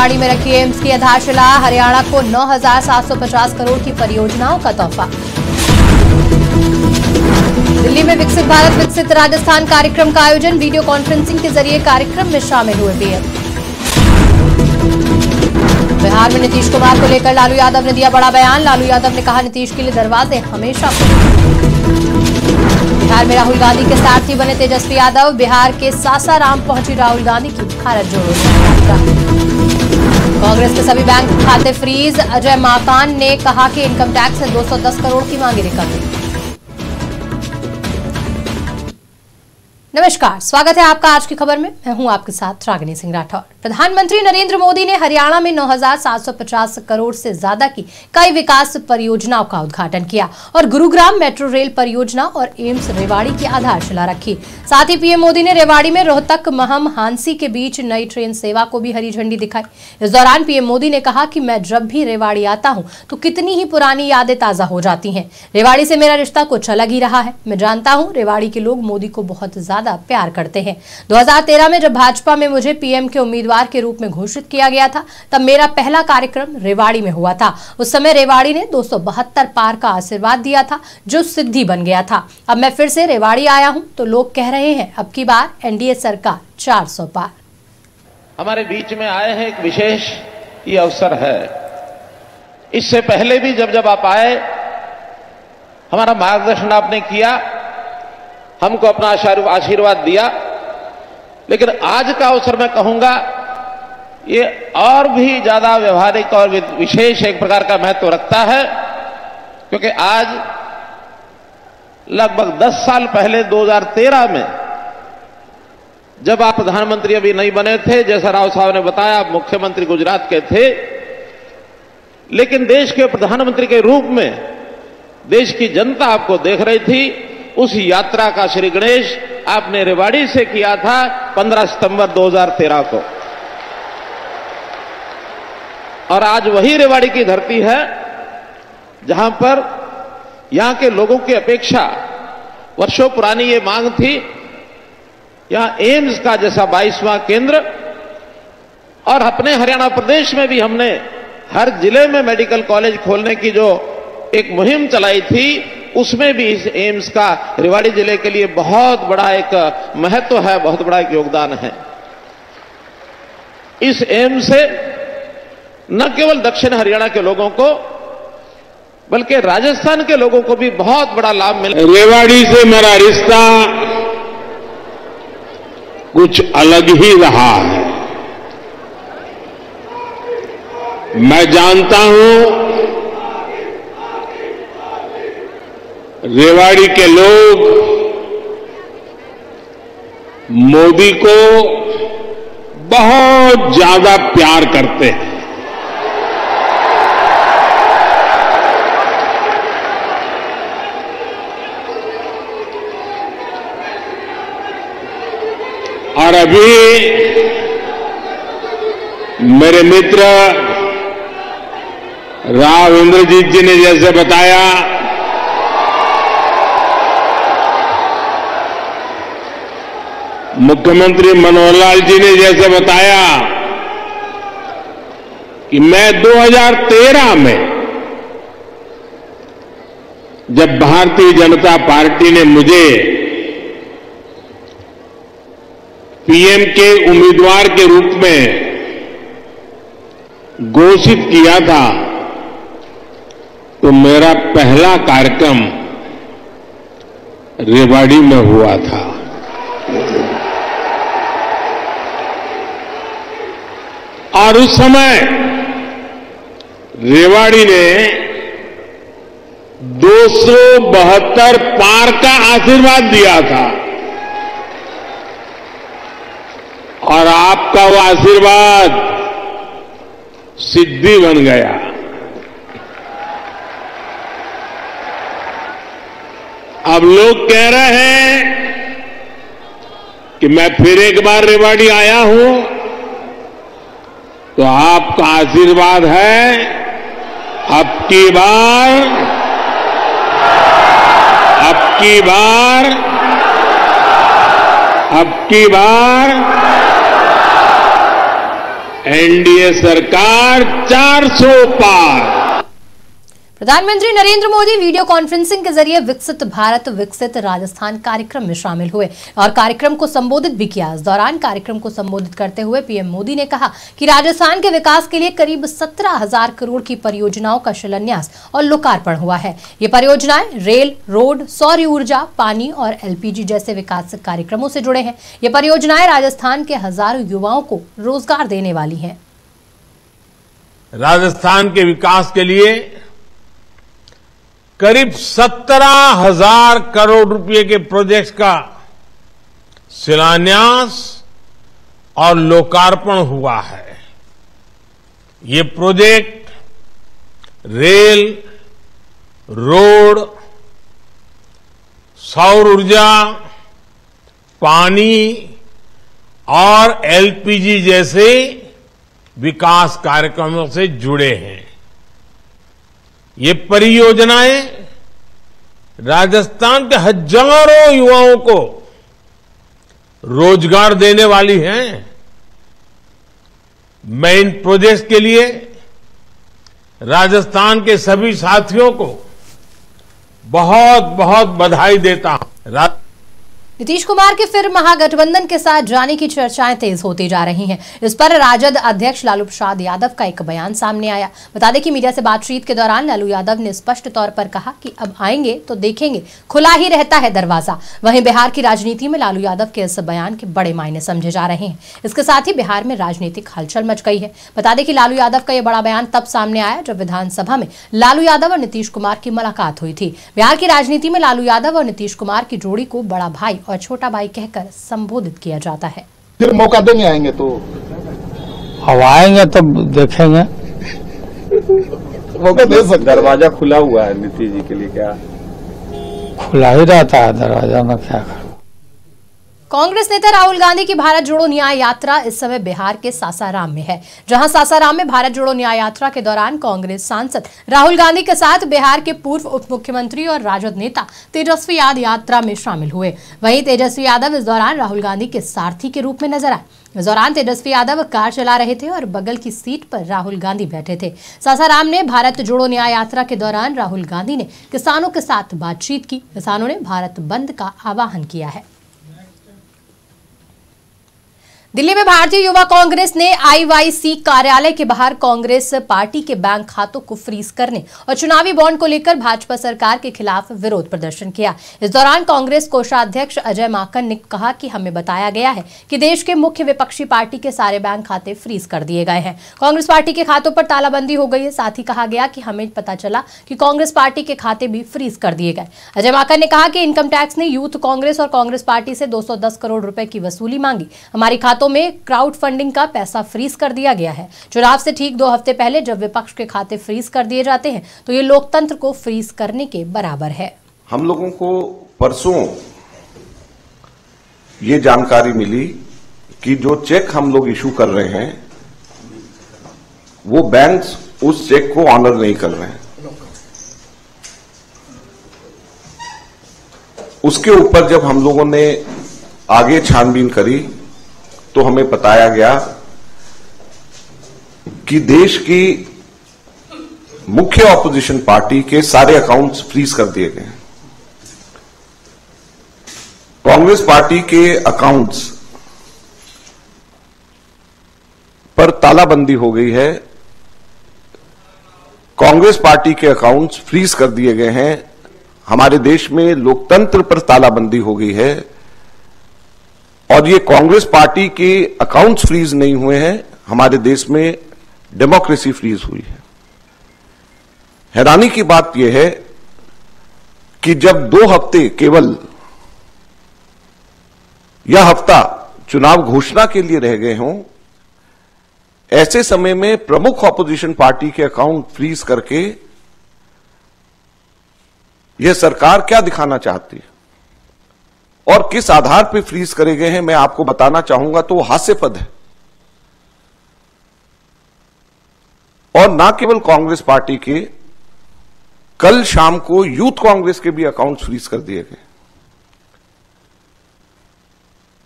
रेवाड़ी में रखी एम्स की आधारशिला। हरियाणा को 9,750 करोड़ की परियोजनाओं का तोहफा। दिल्ली में विकसित भारत विकसित राजस्थान कार्यक्रम का आयोजन। वीडियो कॉन्फ्रेंसिंग के जरिए कार्यक्रम में शामिल हुए पीएम। बिहार में नीतीश कुमार को लेकर लालू यादव ने दिया बड़ा बयान। लालू यादव ने कहा, नीतीश के लिए दरवाजे हमेशा खुले। बिहार में राहुल गांधी के सारथी बने तेजस्वी यादव। बिहार के सासाराम पहुंची राहुल गांधी की भारत जोड़ो यात्रा। कांग्रेस के सभी बैंक खाते फ्रीज। अजय माकन ने कहा कि इनकम टैक्स से 210 करोड़ की मांगी रिकवरी। नमस्कार, स्वागत है आपका आज की खबर में। मैं हूं आपके साथ रागिनी सिंह राठौर। प्रधानमंत्री नरेंद्र मोदी ने हरियाणा में 9,750 करोड़ से ज्यादा की कई विकास परियोजनाओं का उद्घाटन किया और गुरुग्राम मेट्रो रेल परियोजना और एम्स रेवाड़ी की आधारशिला रखी। साथ ही पीएम मोदी ने रेवाड़ी में रोहतक महम हांसी के बीच नई ट्रेन सेवा को भी हरी झंडी दिखाई। इस दौरान पीएम मोदी ने कहा कि मैं जब भी रेवाड़ी आता हूं तो कितनी ही पुरानी यादें ताजा हो जाती हैं। रेवाड़ी से मेरा रिश्ता कुछ अलग ही रहा है। मैं जानता हूं रेवाड़ी के लोग मोदी को बहुत ज्यादा प्यार करते हैं। 2013 में जब भाजपा में मुझे पीएम के उम्मीदवार के रूप में घोषित किया गया था, तब मेरा पहला कार्यक्रम रेवाड़ी में हुआ था। उस समय रेवाड़ी ने 272 पार का आशीर्वाद दिया था, जो सिद्धि बन गया था। अब मैं फिर से रेवाड़ी आया हूं तो लोग कह रहे हैं अब की बार एनडीए सरकार 400 पार। हमारे बीच में आए हैं, एक विशेष ये अवसर है। इससे पहले भी जब आप आए, हमारा मार्गदर्शन आपने किया, हमको अपना आशीर्वाद दिया। लेकिन आज का अवसर मैं कहूंगा ये और भी ज्यादा व्यवहारिक और विशेष एक प्रकार का महत्व रखता है, क्योंकि आज लगभग 10 साल पहले 2013 में जब आप प्रधानमंत्री अभी नहीं बने थे, जैसा राव साहब ने बताया, आप मुख्यमंत्री गुजरात के थे, लेकिन देश के प्रधानमंत्री के रूप में देश की जनता आपको देख रही थी। उस यात्रा का श्री गणेश आपने रेवाड़ी से किया था 15 सितंबर 2013 को, और आज वही रेवाड़ी की धरती है जहां पर यहां के लोगों की अपेक्षा वर्षों पुरानी ये मांग थी, यहां एम्स का जैसा 22वां केंद्र, और अपने हरियाणा प्रदेश में भी हमने हर जिले में मेडिकल कॉलेज खोलने की जो एक मुहिम चलाई थी, उसमें भी इस एम्स का रेवाड़ी जिले के लिए बहुत बड़ा एक महत्व है, बहुत बड़ा एक योगदान है। इस एम्स से न केवल दक्षिण हरियाणा के लोगों को बल्कि राजस्थान के लोगों को भी बहुत बड़ा लाभ मिला। रेवाड़ी से मेरा रिश्ता कुछ अलग ही रहा है। मैं जानता हूं रेवाड़ी के लोग मोदी को बहुत ज्यादा प्यार करते हैं। और अभी मेरे मित्र राव इंद्रजीत जी ने जैसे बताया, मुख्यमंत्री मनोहर लाल जी ने जैसे बताया कि मैं 2013 में जब भारतीय जनता पार्टी ने मुझे पीएम के उम्मीदवार के रूप में घोषित किया था, तो मेरा पहला कार्यक्रम रेवाड़ी में हुआ था। और उस समय रेवाड़ी ने 272 पार का आशीर्वाद दिया था, और आपका वो आशीर्वाद सिद्धि बन गया। अब लोग कह रहे हैं कि मैं फिर एक बार रेवाड़ी आया हूं, तो आपका आशीर्वाद है अब की बार एनडीए सरकार 400 पार। प्रधानमंत्री नरेंद्र मोदी वीडियो कॉन्फ्रेंसिंग के जरिए विकसित भारत विकसित राजस्थान कार्यक्रम में शामिल हुए और कार्यक्रम को संबोधित भी किया। इस दौरान कार्यक्रम को संबोधित करते हुए पीएम मोदी ने कहा कि राजस्थान के विकास के लिए करीब 17,000 करोड़ की परियोजनाओं का शिलान्यास और लोकार्पण हुआ है। ये परियोजनाएं रेल, रोड, सौर ऊर्जा, पानी और एलपीजी जैसे विकास कार्यक्रमों से जुड़े हैं। ये परियोजनाएं राजस्थान के हजारों युवाओं को रोजगार देने वाली हैं। राजस्थान के विकास के लिए करीब 17,000 करोड़ रुपए के प्रोजेक्ट्स का शिलान्यास और लोकार्पण हुआ है। ये प्रोजेक्ट रेल, रोड, सौर ऊर्जा, पानी और एलपीजी जैसे विकास कार्यक्रमों से जुड़े हैं। ये परियोजनाएं राजस्थान के हजारों युवाओं को रोजगार देने वाली हैं। मैं इन प्रोजेक्ट्स के लिए राजस्थान के सभी साथियों को बहुत बहुत बधाई देता हूं। नीतीश कुमार के फिर महागठबंधन के साथ जाने की चर्चाएं तेज होती जा रही हैं। इस पर राजद अध्यक्ष लालू प्रसाद यादव का एक बयान सामने आया। बता दें कि मीडिया से बातचीत के दौरान लालू यादव ने स्पष्ट तौर पर कहा कि अब आएंगे तो देखेंगे, खुला ही रहता है दरवाजा। वहीं बिहार की राजनीति में लालू यादव के इस बयान के बड़े मायने समझे जा रहे हैं। इसके साथ ही बिहार में राजनीतिक हलचल मच गई है। बता दें कि लालू यादव का यह बड़ा बयान तब सामने आया जब विधानसभा में लालू यादव और नीतीश कुमार की मुलाकात हुई थी। बिहार की राजनीति में लालू यादव और नीतीश कुमार की जोड़ी को बड़ा भाई और छोटा भाई कहकर संबोधित किया जाता है। फिर मौका देंगे, आएंगे तो अब आएंगे तो देखेंगे। मौका दे सकते। दरवाजा खुला हुआ है नीतीश जी के लिए, क्या खुला ही रहता है दरवाजा में, क्या करूं। कांग्रेस नेता राहुल गांधी की भारत जोड़ो न्याय यात्रा इस समय बिहार के सासाराम में है, जहां सासाराम में भारत जोड़ो न्याय यात्रा के दौरान कांग्रेस सांसद राहुल गांधी के साथ बिहार के पूर्व उप मुख्यमंत्री और राजद नेता तेजस्वी यादव यात्रा में शामिल हुए। वहीं तेजस्वी यादव इस दौरान राहुल गांधी के सारथी के रूप में नजर आए। इस दौरान तेजस्वी यादव कार चला रहे थे और बगल की सीट पर राहुल गांधी बैठे थे। सासाराम ने भारत जोड़ो न्याय यात्रा के दौरान राहुल गांधी ने किसानों के साथ बातचीत की। किसानों ने भारत बंद का आह्वान किया है। दिल्ली में भारतीय युवा कांग्रेस ने आईवाईसी कार्यालय के बाहर कांग्रेस पार्टी के बैंक खातों को फ्रीज करने और चुनावी बॉन्ड को लेकर भाजपा सरकार के खिलाफ विरोध प्रदर्शन किया। इस दौरान कांग्रेस कोषाध्यक्ष अजय माकन ने कहा कि हमें बताया गया है कि देश के मुख्य विपक्षी पार्टी के सारे बैंक खाते फ्रीज कर दिए गए हैं। कांग्रेस पार्टी के खातों पर तालाबंदी हो गई है। साथ ही कहा गया कि हमें पता चला कि कांग्रेस पार्टी के खाते भी फ्रीज कर दिए गए। अजय माकन ने कहा कि इनकम टैक्स ने यूथ कांग्रेस और कांग्रेस पार्टी से 210 करोड़ रुपए की वसूली मांगी। हमारी खातों में क्राउड फंडिंग का पैसा फ्रीज कर दिया गया है। चुनाव से ठीक 2 हफ्ते पहले जब विपक्ष के खाते फ्रीज कर दिए जाते हैं तो ये लोकतंत्र को फ्रीज करने के बराबर है। हम लोगों को परसों ये जानकारी मिली कि जो चेक हम लोग इशू कर रहे हैं वो बैंक्स उस चेक को ऑनर नहीं कर रहे हैं। उसके ऊपर जब हम लोगों ने आगे छानबीन करी तो हमें बताया गया कि देश की मुख्य ऑपोजिशन पार्टी के सारे अकाउंट्स फ्रीज कर दिए गए। कांग्रेस पार्टी के अकाउंट्स पर तालाबंदी हो गई है। कांग्रेस पार्टी के अकाउंट्स फ्रीज कर दिए गए हैं। हमारे देश में लोकतंत्र पर तालाबंदी हो गई है और ये कांग्रेस पार्टी के अकाउंट्स फ्रीज नहीं हुए हैं, हमारे देश में डेमोक्रेसी फ्रीज हुई है। हैरानी की बात यह है कि जब 2 हफ्ते केवल यह हफ्ता चुनाव घोषणा के लिए रह गए हों, ऐसे समय में प्रमुख ऑपोजिशन पार्टी के अकाउंट फ्रीज करके यह सरकार क्या दिखाना चाहती है और किस आधार पर फ्रीज करे गए हैं, मैं आपको बताना चाहूंगा तो हास्यास्पद है। और ना केवल कांग्रेस पार्टी के, कल शाम को यूथ कांग्रेस के भी अकाउंट फ्रीज कर दिए गए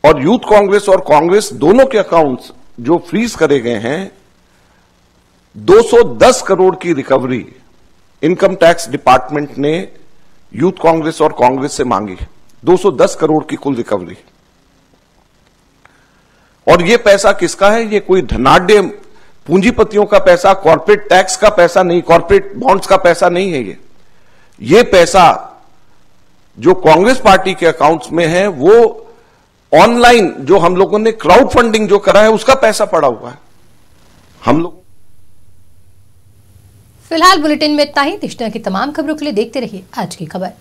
और यूथ कांग्रेस और कांग्रेस दोनों के अकाउंट्स जो फ्रीज करे गए हैं 210 करोड़ की रिकवरी इनकम टैक्स डिपार्टमेंट ने यूथ कांग्रेस और कांग्रेस से मांगी। 210 करोड़ की कुल रिकवरी। और ये पैसा किसका है? ये कोई धनाढ्य पूंजीपतियों का पैसा, कॉर्पोरेट टैक्स का पैसा नहीं, कॉर्पोरेट बॉन्ड्स का पैसा नहीं है। ये पैसा जो कांग्रेस पार्टी के अकाउंट्स में है वो ऑनलाइन जो हम लोगों ने क्राउड फंडिंग जो करा है उसका पैसा पड़ा हुआ है। हम लोग फिलहाल बुलेटिन में इतना ही। देश दुनिया की तमाम खबरों के लिए देखते रहिए आज की खबर।